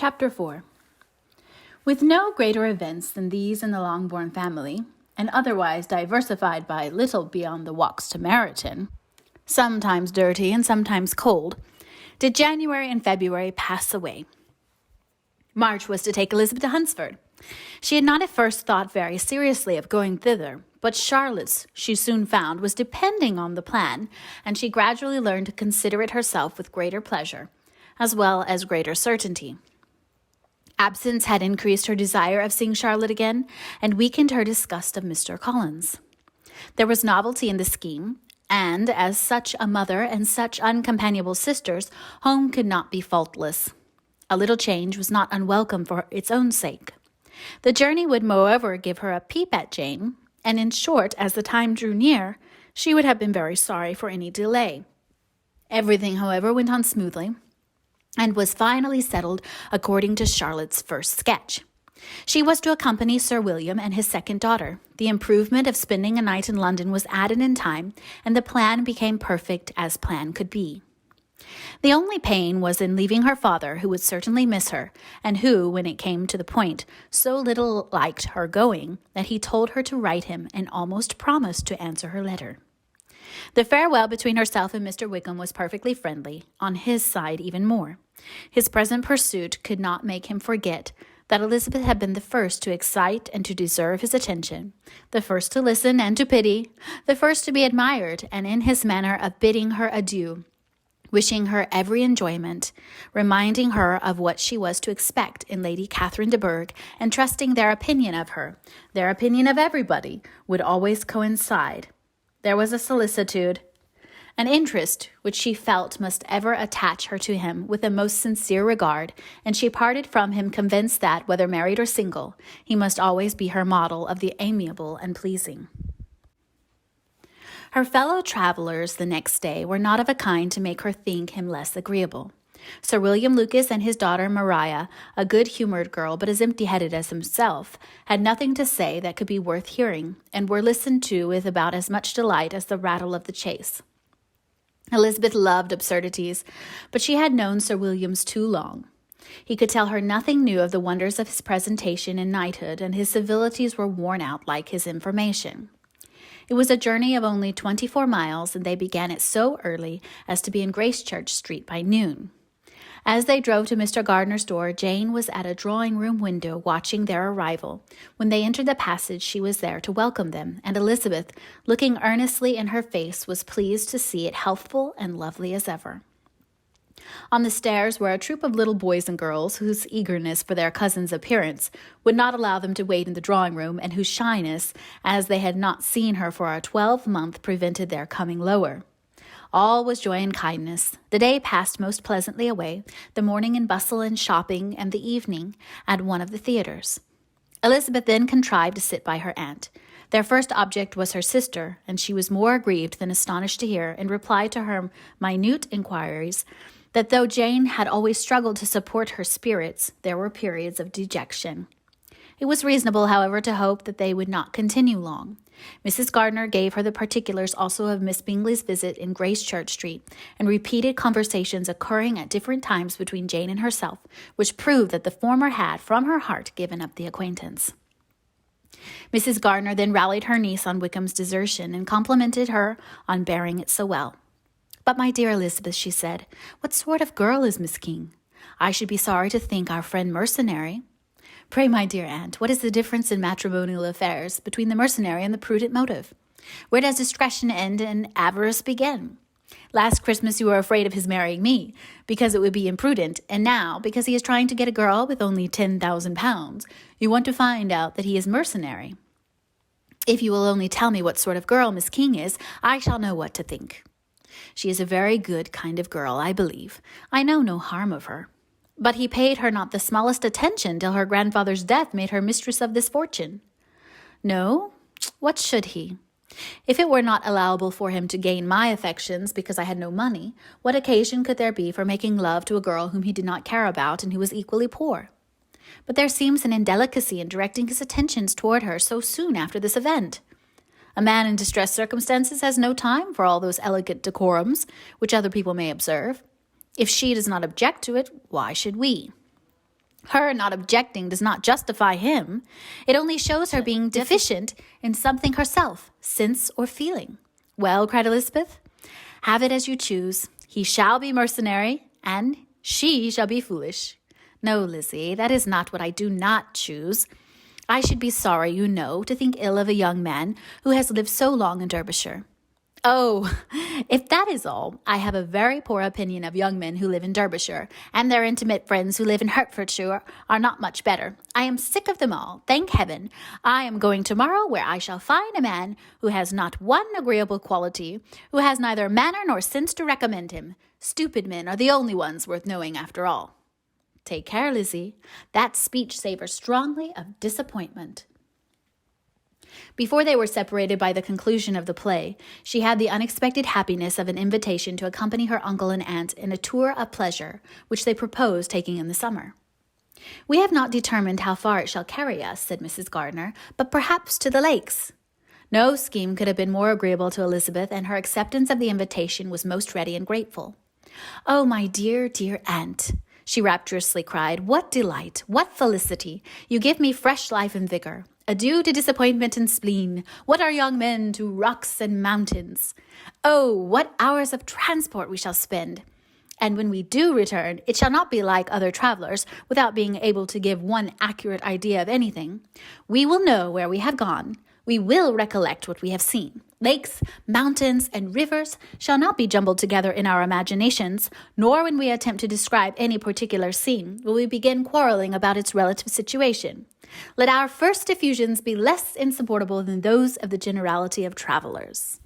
Chapter 4. With no greater events than these in the Longbourn family, and otherwise diversified by little beyond the walks to Meryton, sometimes dirty and sometimes cold, did January and February pass away. March was to take Elizabeth to Hunsford. She had not at first thought very seriously of going thither, but Charlotte's, she soon found, was depending on the plan, and she gradually learned to consider it herself with greater pleasure, as well as greater certainty. Absence had increased her desire of seeing Charlotte again, and weakened her disgust of Mr. Collins. There was novelty in the scheme, and as such a mother and such uncompanionable sisters, home could not be faultless. A little change was not unwelcome for its own sake. The journey would moreover give her a peep at Jane, and in short, as the time drew near, she would have been very sorry for any delay. Everything, however, went on smoothly, and was finally settled according to Charlotte's first sketch. She was to accompany Sir William and his second daughter. The improvement of spending a night in London was added in time, and the plan became perfect as plan could be. The only pain was in leaving her father, who would certainly miss her, and who, when it came to the point, so little liked her going that he told her to write him and almost promised to answer her letter. The farewell between herself and Mr. Wickham was perfectly friendly, on his side even more. His present pursuit could not make him forget that Elizabeth had been the first to excite and to deserve his attention, the first to listen and to pity, the first to be admired, and in his manner of bidding her adieu, wishing her every enjoyment, reminding her of what she was to expect in Lady Catherine de Bourgh, and trusting their opinion of her, their opinion of everybody, would always coincide. There was a solicitude, an interest which she felt must ever attach her to him with the most sincere regard, and she parted from him convinced that, whether married or single, he must always be her model of the amiable and pleasing. Her fellow travellers the next day were not of a kind to make her think him less agreeable. Sir William Lucas and his daughter Maria, a good-humoured girl but as empty-headed as himself, had nothing to say that could be worth hearing, and were listened to with about as much delight as the rattle of the chase. Elizabeth loved absurdities, but she had known Sir William's too long. He could tell her nothing new of the wonders of his presentation in knighthood, and his civilities were worn out like his information. It was a journey of only 24 miles, and they began it so early as to be in Gracechurch Street by noon. As they drove to Mr. Gardner's door, Jane was at a drawing-room window watching their arrival. When they entered the passage, she was there to welcome them, and Elizabeth, looking earnestly in her face, was pleased to see it healthful and lovely as ever. On the stairs were a troop of little boys and girls whose eagerness for their cousin's appearance would not allow them to wait in the drawing-room, and whose shyness, as they had not seen her for a 12-month, prevented their coming lower. All was joy and kindness. The day passed most pleasantly away, the morning in bustle and shopping, and the evening at one of the theatres. Elizabeth then contrived to sit by her aunt. Their first object was her sister, and she was more aggrieved than astonished to hear, in reply to her minute inquiries, that though Jane had always struggled to support her spirits, there were periods of dejection. It was reasonable, however, to hope that they would not continue long. Mrs. Gardner gave her the particulars also of Miss Bingley's visit in Gracechurch Street, and repeated conversations occurring at different times between Jane and herself, which proved that the former had, from her heart, given up the acquaintance. Mrs. Gardner then rallied her niece on Wickham's desertion, and complimented her on bearing it so well. "But, my dear Elizabeth," she said, "what sort of girl is Miss King? I should be sorry to think our friend mercenary." "Pray, my dear aunt, what is the difference in matrimonial affairs between the mercenary and the prudent motive? Where does discretion end and avarice begin? Last Christmas you were afraid of his marrying me, because it would be imprudent, and now, because he is trying to get a girl with only £10,000, you want to find out that he is mercenary. If you will only tell me what sort of girl Miss King is, I shall know what to think. She is a very good kind of girl, I believe. I know no harm of her. But he paid her not the smallest attention till her grandfather's death made her mistress of this fortune." "No? What should he? If it were not allowable for him to gain my affections because I had no money, what occasion could there be for making love to a girl whom he did not care about and who was equally poor? But there seems an indelicacy in directing his attentions toward her so soon after this event. A man in distressed circumstances has no time for all those elegant decorums which other people may observe. If she does not object to it, why should we? Her not objecting does not justify him. It only shows her being deficient in something herself, sense or feeling. Well, cried Elizabeth, have it as you choose. He shall be mercenary, and she shall be foolish. No, Lizzie, that is not what I do not choose. I should be sorry, you know, to think ill of a young man who has lived so long in Derbyshire. Oh, if that is all, I have a very poor opinion of young men who live in Derbyshire, and their intimate friends who live in Hertfordshire are not much better. I am sick of them all, thank heaven. I am going tomorrow where I shall find a man who has not one agreeable quality, who has neither manner nor sense to recommend him. Stupid men are the only ones worth knowing after all. Take care, Lizzie. That speech savors strongly of disappointment. Before they were separated by the conclusion of the play, she had the unexpected happiness of an invitation to accompany her uncle and aunt in a tour of pleasure, which they proposed taking in the summer. We have not determined how far it shall carry us, said Mrs. Gardiner, but perhaps to the lakes. No scheme could have been more agreeable to Elizabeth, and her acceptance of the invitation was most ready and grateful. Oh, my dear, dear aunt, she rapturously cried, what delight, what felicity! You give me fresh life and vigor. Adieu to disappointment and spleen. What are young men to rocks and mountains? Oh, what hours of transport we shall spend! And when we do return, it shall not be like other travelers, without being able to give one accurate idea of anything. We will know where we have gone. We will recollect what we have seen. Lakes, mountains, and rivers shall not be jumbled together in our imaginations, nor when we attempt to describe any particular scene will we begin quarreling about its relative situation. Let our first effusions be less insupportable than those of the generality of travelers.